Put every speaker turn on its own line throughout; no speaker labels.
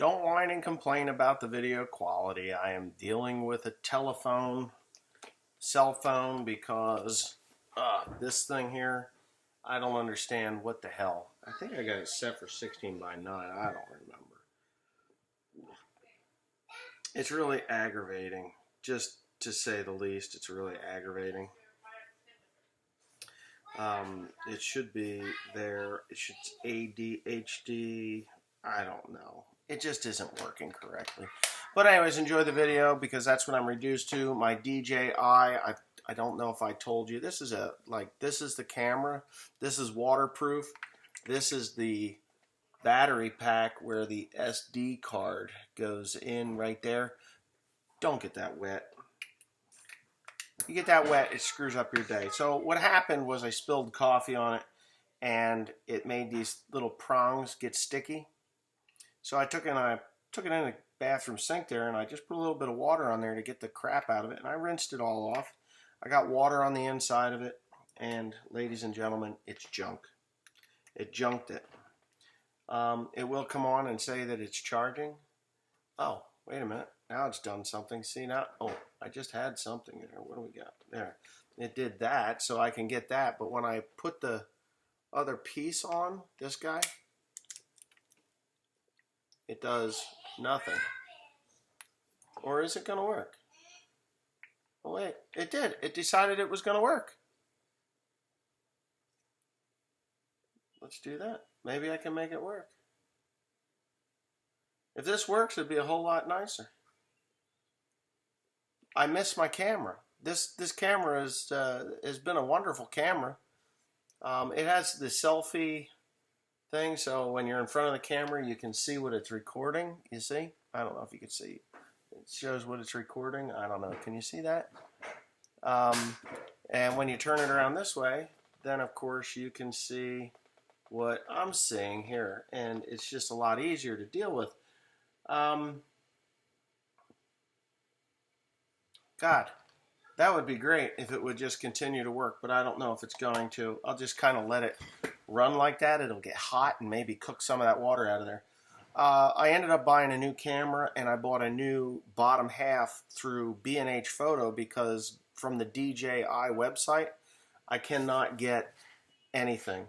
Don't whine and complain about the video quality. I am dealing with a cell phone, because this thing here, I don't understand what the hell. I think I got it set for 16:9. I don't remember. It's really aggravating, just to say the least. It's really aggravating. It should be there. It should ADHD. I don't know. It just isn't working correctly. But anyways, enjoy the video, because that's what I'm reduced to. My DJI, I don't know if I told you. This is this is the camera. This is waterproof. This is the battery pack where the SD card goes in right there. Don't get that wet. You get that wet, it screws up your day. So what happened was I spilled coffee on it, and it made these little prongs get sticky. So I took it in the bathroom sink there, and I just put a little bit of water on there to get the crap out of it, and I rinsed it all off. I got water on the inside of it, and ladies and gentlemen, it's junk. It junked it. It will come on and say that it's charging. Oh, wait a minute. Now it's done something. See now? Oh, I just had something there. What do we got? There. It did that, so I can get that. But when I put the other piece on, this guy, it does nothing. Or is it going to work? Oh, wait. It did. It decided it was going to work. Let's do that. Maybe I can make it work. If this works, it'd be a whole lot nicer. I miss my camera. This camera has been a wonderful camera. It has the selfie thing, so when you're in front of the camera, you can see what it's recording. You see? I don't know if you can see. It shows what it's recording. I don't know. Can you see that? And when you turn it around this way, then of course you can see what I'm seeing here, and it's just a lot easier to deal with. God, that would be great if it would just continue to work, but I don't know if it's going to. I'll just kind of let it run like that. It'll get hot and maybe cook some of that water out of there. I ended up buying a new camera, and I bought a new bottom half through B&H Photo, because from the DJI website, I cannot get anything.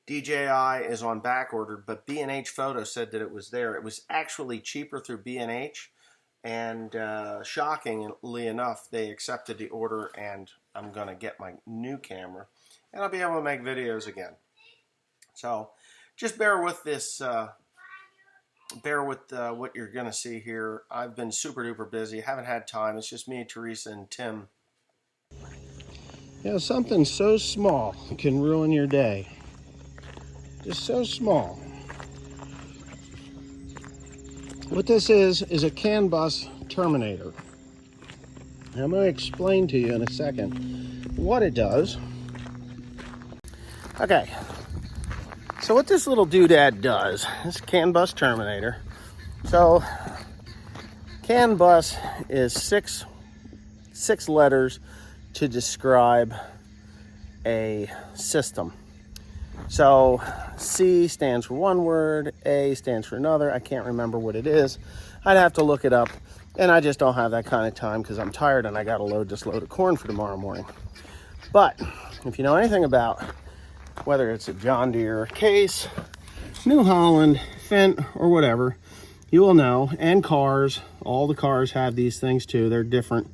DJI is on back order, but B&H Photo said that it was there. It was actually cheaper through B&H, and shockingly enough, they accepted the order, and I'm going to get my new camera, and I'll be able to make videos again. So just bear with this, bear with what you're going to see here. I've been super duper busy, haven't had time. It's just me, Teresa, and Tim. You know, something so small can ruin your day. Just so small. What this is a CAN bus terminator. And I'm going to explain to you in a second what it does. Okay, so what this little doodad does, this CAN bus terminator. So CAN bus is six letters to describe a system. So C stands for one word, A stands for another. I can't remember what it is. I'd have to look it up, and I just don't have that kind of time because I'm tired and I got to load this load of corn for tomorrow morning. But if you know anything about whether it's a John Deere Case, New Holland, Fendt, or whatever, you will know. And cars, all the cars have these things too. They're different.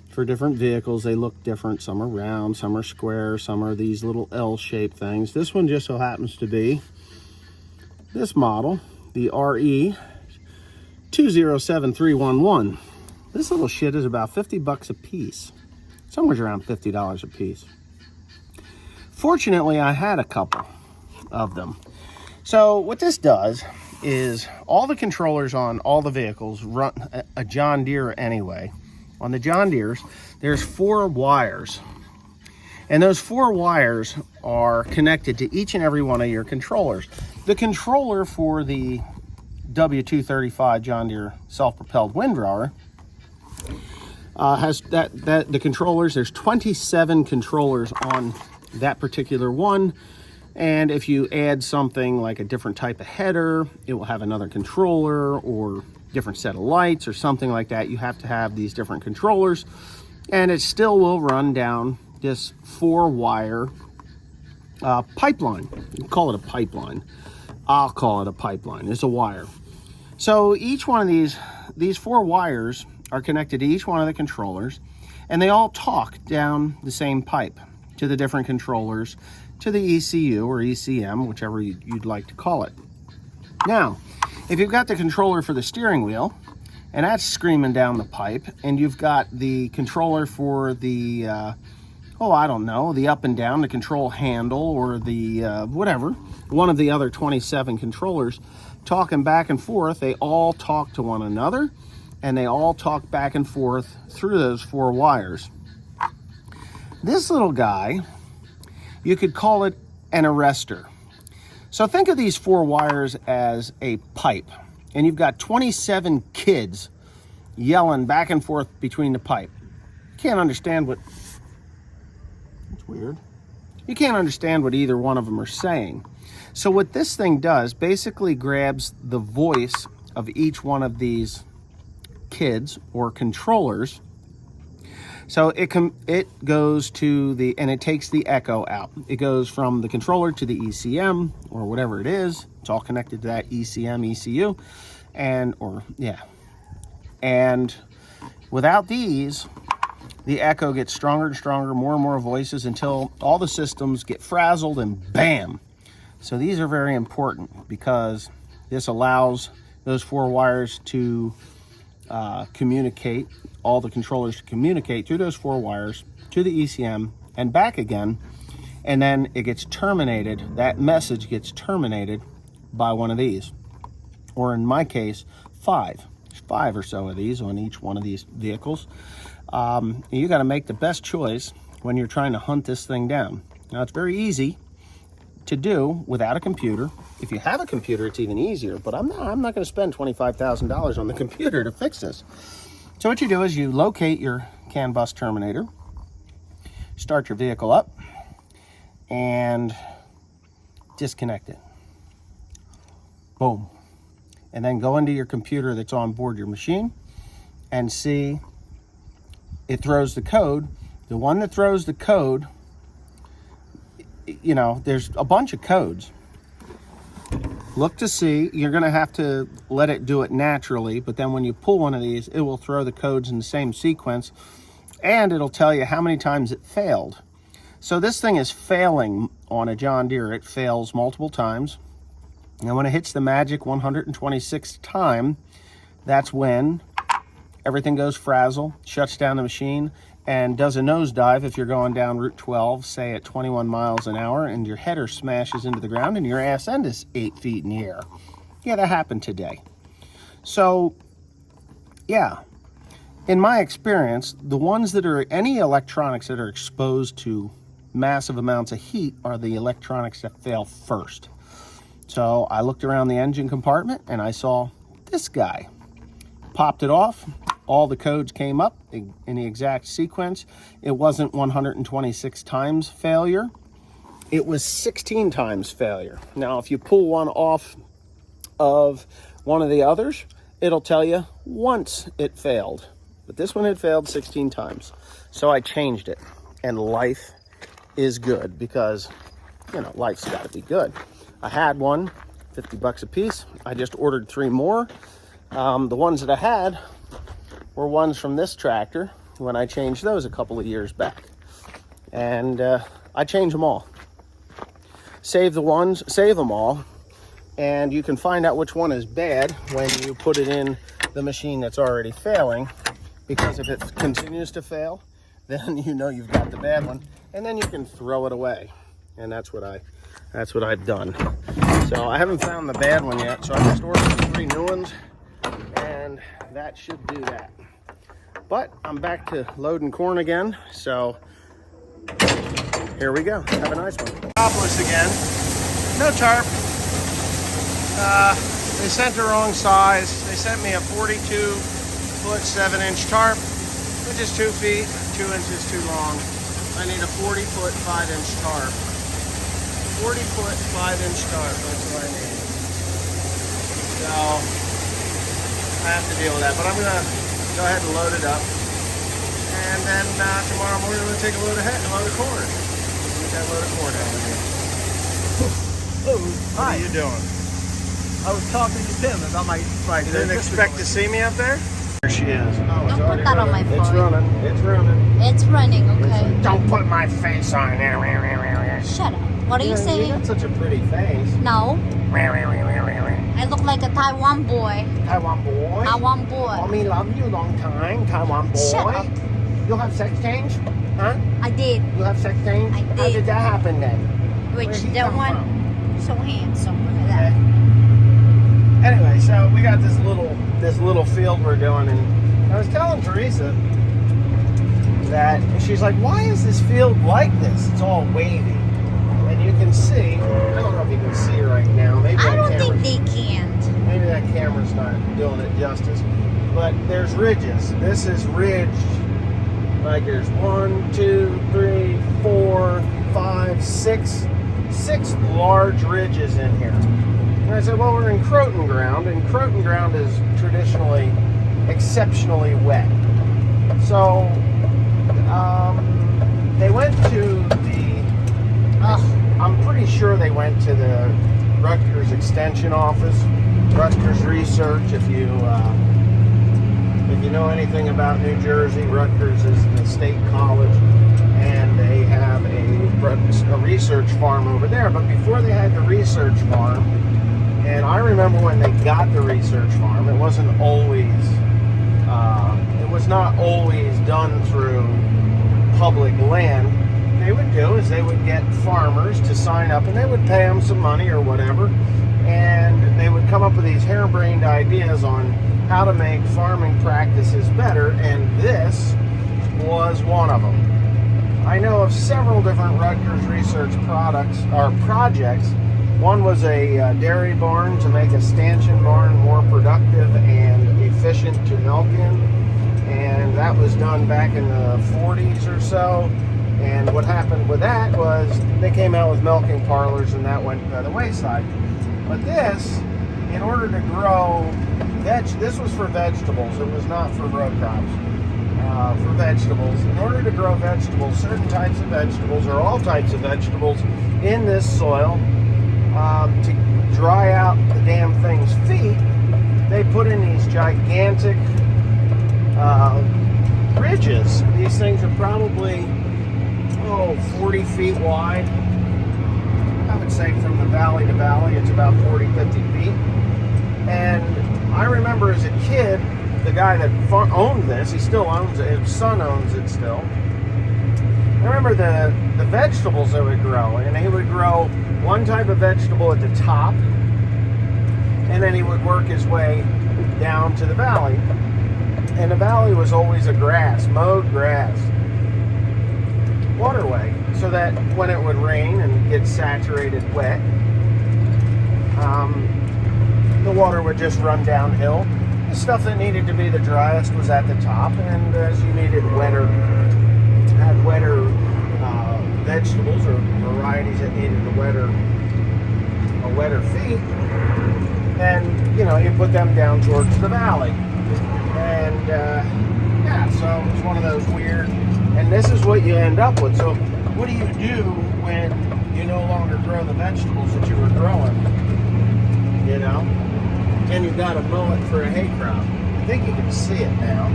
For different vehicles, they look different. Some are round, some are square, some are these little L-shaped things. This one just so happens to be this model, the RE 207311. This little shit is about 50 bucks a piece. Somewhere around $50 a piece. Fortunately, I had a couple of them. So what this does is all the controllers on all the vehicles run a John Deere anyway. On the John Deeres, there's 4 wires. And those 4 wires are connected to each and every one of your controllers. The controller for the W235 John Deere self-propelled windrower has the controllers. There's 27 controllers on that particular one.
And if you add something like a different type of header, it will have another controller or different set of lights or something like that. You have to have these different controllers, and it still will run down this 4-wire pipeline. You can call it a pipeline. I'll call it a pipeline. It's a wire. So each one of these 4 wires are connected to each one of the controllers, and they all talk down the same pipe to the different controllers, to the ECU or ECM, whichever you'd like to call it. Now, if you've got the controller for the steering wheel, and that's screaming down the pipe, and you've got the controller for the, I don't know, the up and down, the control handle, or the whatever, one of the other 27 controllers talking back and forth, they all talk to one another, and they all talk back and forth through those 4 wires. This little guy, you could call it an arrestor. So think of these 4 wires as a pipe, and you've got 27 kids yelling back and forth between the pipe. You can't understand what, it's weird. You can't understand what either one of them are saying. So what this thing does, basically grabs the voice of each one of these kids or controllers. So it goes to and it takes the echo out. It goes from the controller to the ECM or whatever it is. It's all connected to that ECM, ECU, and without these, the echo gets stronger and stronger, more and more voices until all the systems get frazzled and bam. So these are very important because this allows those 4 wires to communicate, all the controllers to communicate through those 4 wires to the ECM and back again, and then it gets terminated. That message gets terminated by one of these, or in my case, 5. There's 5 or so of these on each one of these vehicles. You got to make the best choice when you're trying to hunt this thing down. Now, it's very easy to do without a computer. If you have a computer, it's even easier, but I'm not going to spend $25,000 on the computer to fix this. So what you do is you locate your CAN bus terminator, start your vehicle up, and disconnect it. Boom. And then go into your computer that's on board your machine and see it throws the code. The one that throws the code, there's a bunch of codes. Look to see, you're going to have to let it do it naturally, but then when you pull one of these, it will throw the codes in the same sequence, and it'll tell you how many times it failed. So this thing is failing on a John Deere. It fails multiple times. And when it hits the magic 126th time, that's when everything goes frazzle, shuts down the machine, and does a nosedive if you're going down Route 12, say at 21 miles an hour, and your header smashes into the ground and your ass end is 8 feet in the air. Yeah, that happened today. So, yeah, in my experience, the ones that are, any electronics that are exposed to massive amounts of heat are the electronics that fail first. So I looked around the engine compartment and I saw this guy. Popped it off. All the codes came up in the exact sequence. It wasn't 126 times failure. It was 16 times failure. Now, if you pull one off of one of the others, it'll tell you once it failed. But this one had failed 16 times. So I changed it. And life is good because, life's got to be good. I had one, $50 a piece. I just ordered 3 more. The ones that I had were ones from this tractor when I changed those a couple of years back. And I changed them all. Save them all. And you can find out which one is bad when you put it in the machine that's already failing. Because if it continues to fail, then you've got the bad one. And then you can throw it away. And that's what I've done. So I haven't found the bad one yet. So I just ordered 3 new ones. And that should do that. But I'm back to loading corn again, so here we go. Have a nice one. Topless again. No tarp. They sent the wrong size. They sent me a 42-foot 7-inch tarp, which is 2 feet, 2 inches too long. I need a 40-foot 5-inch tarp.
40-foot, 5-inch tarp. That's what I need. So I have to deal with that. But I'm gonna go ahead and load it up. And then tomorrow morning we're gonna take a load of corn. Get that load of corn out of here.
Oh,
What
hi.
are you doing?
I was talking to Tim about my
You didn't expect to see me up there? There she is. Oh, it's
Don't
already
put that on
running.
my
It's
phone.
running. It's running.
It's running, okay?
Don't put my face on there.
Shut up. What are you
You
saying?
got such a pretty face.
No. I look like a Taiwan boy.
Taiwan boy.
Taiwan boy.
Mommy love you long time. Taiwan boy.
Shut up.
You have sex change? Huh?
I did.
You have sex change?
I
How
did.
did that happen then?
Which
Where'd he
that
come
one,
from?
so handsome. Look at that.
Anyway, so we got this little field we're doing, and I was telling Teresa that she's like, "Why is this field like this? It's all wavy." And you can see, I don't know if you can see right now. Maybe
I
that
don't think
camera's-
they can't.
Maybe that camera's not doing it justice. But there's ridges. This is ridged. Like there's 1, 2, 3, 4, 5, 6 large ridges in here. And I said, well, we're in Croton ground, and Croton ground is traditionally exceptionally wet. So they went to
Ugh.
I'm pretty sure they went to the Rutgers Extension Office, Rutgers Research. If you know anything about New Jersey, Rutgers is the state college, and they have a research farm over there. But before they had the research farm, and I remember when they got the research farm, it was not always done through public land. They would do is they would get farmers to sign up, and they would pay them some money or whatever, and they would come up with these harebrained ideas on how to make farming practices better, and this was one of them. I know of several different Rutgers research projects. One was a dairy barn to make a stanchion barn more productive and efficient to milk in, and that was done back in the 40s or so. And what happened with that was they came out with milking parlors, and that went by the wayside. But this, in order to grow this was for vegetables. It was not for row crops. For vegetables, in order to grow vegetables, certain types of vegetables or all types of vegetables in this soil, to dry out the damn thing's feet, they put in these gigantic ridges. These things are probably 40 feet wide. I would say from the valley to valley, it's about 40, 50 feet. And I remember as a kid, the guy that owned this, he still owns it, his son owns it still. I remember the vegetables that would grow, and he would grow one type of vegetable at the top, and then he would work his way down to the valley. And the valley was always a mowed grass waterway, so that when it would rain and get saturated wet, the water would just run downhill. The stuff that needed to be the driest was at the top, and as you had wetter vegetables or varieties that needed a wetter feet, then you put them down towards the valley. And so it was one of those weird. And this is what you end up with. So what do you do when you no longer grow the vegetables that you were growing? And you've got to mow it for a hay crop. I think you can see it now.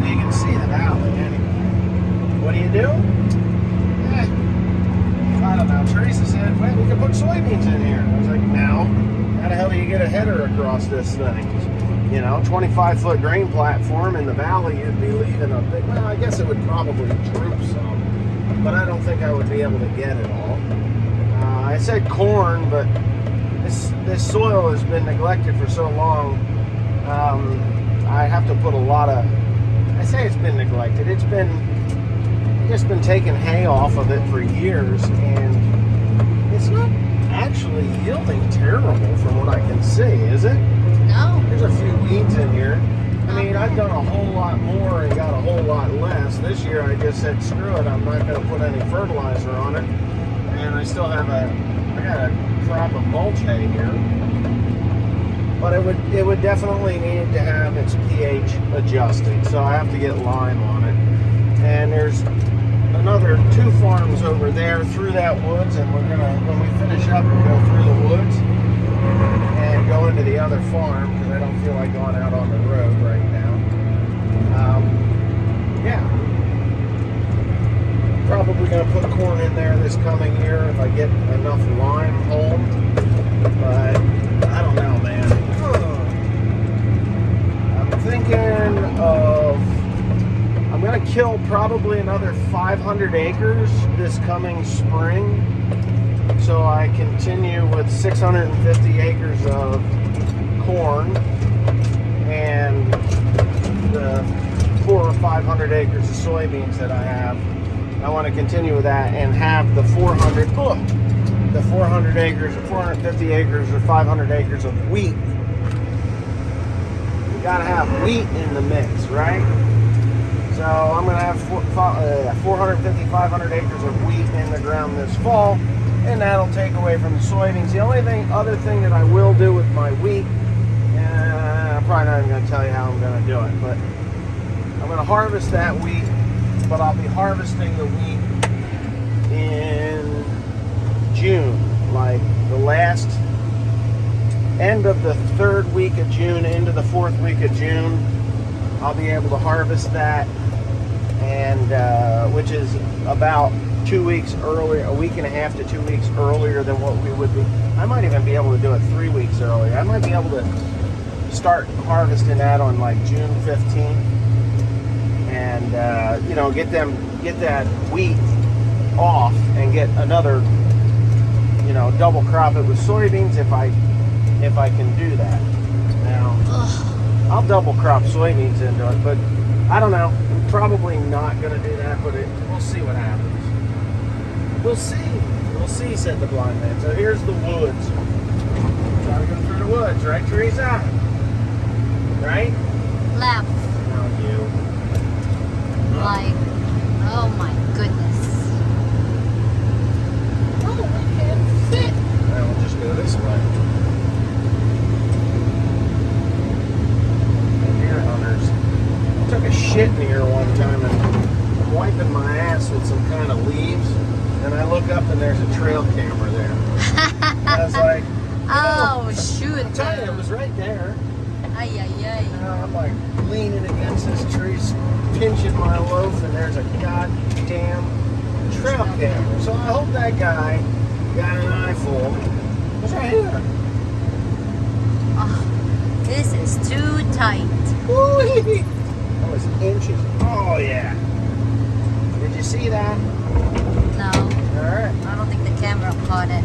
You can see the valley anyway. What do? I don't know. Teresa said, well, we could put soybeans in here. I was like, no. How the hell do you get a header across this thing? 25-foot grain platform in the valley, you'd be leaving a big, well, I guess it would probably droop some, but I don't think I would be able to get it all. I said corn, but this soil has been neglected for so long. I have to put a lot of, I say it's been neglected. It's just been taking hay off of it for years, and it's not actually yielding terrible from what I can see, is it?
No.
There's a few weeds in here. I mean, I've done a whole lot more and got a whole lot less. This year I just said, screw it, I'm not going to put any fertilizer on it. And I still have
I got a crop of mulch hay here. But it would definitely need to have its pH adjusted, so I have to get lime on it. And there's another 2 farms over there through that woods, and we're gonna, when we finish up, we'll go through the woods and go into the other farm because I don't feel like going out on the road right now. Yeah, probably gonna put corn in there this coming year if I get enough lime home, but I don't know, man. I'm thinking of, I'm gonna kill probably another 500 acres this coming spring, so I continue with 650 acres of corn and the 400 or 500 acres of soybeans that I have. I want to continue with that and have the 400 acres, 450 acres, or 500 acres of wheat. You gotta have wheat in the mix, right? So I'm gonna have 450, 500 acres of wheat in the ground this fall, and that'll take away from the soybeans. The only other thing that I will do with my wheat, I'm probably not even gonna tell you how I'm gonna do it, but I'm gonna harvest that wheat, but I'll be harvesting the wheat in June, like the last end of the 3rd week of June into the 4th week of June. I'll be able to harvest that, and which is about 2 weeks earlier, a week and a half to 2 weeks earlier than what we would be. I might even be able to do it 3 weeks earlier. I might be able to start harvesting that on like June 15th, and you know, get that wheat off and get another, you know, double crop it with soybeans if I can do that. Now, I'll double crop soybeans into it, but I don't know. I'm probably not going to do that, but we'll see what happens. We'll see, said the blind man. So here's the woods. Gotta go through the woods, right, Teresa? Right?
Left.
No, you.
Like, oh my goodness.
Oh, I can't fit. Now we'll just go this way. Deer hunters. I took a shit in here one time and I'm wiping my ass with some kind of leaves, and I look up and there's a trail camera there. I was like,
Oh, shoot.
I'm telling you, it was right there.
Ay, ay, ay.
You know, I'm like leaning against this tree, pinching my loaf, and there's a goddamn trail camera. So I hope that guy got an eyeful. It's right here.
Oh, this is too tight.
Woo-wee. That was inches. Oh, yeah. Did you see that?
No,
All right.
I don't think the camera caught it.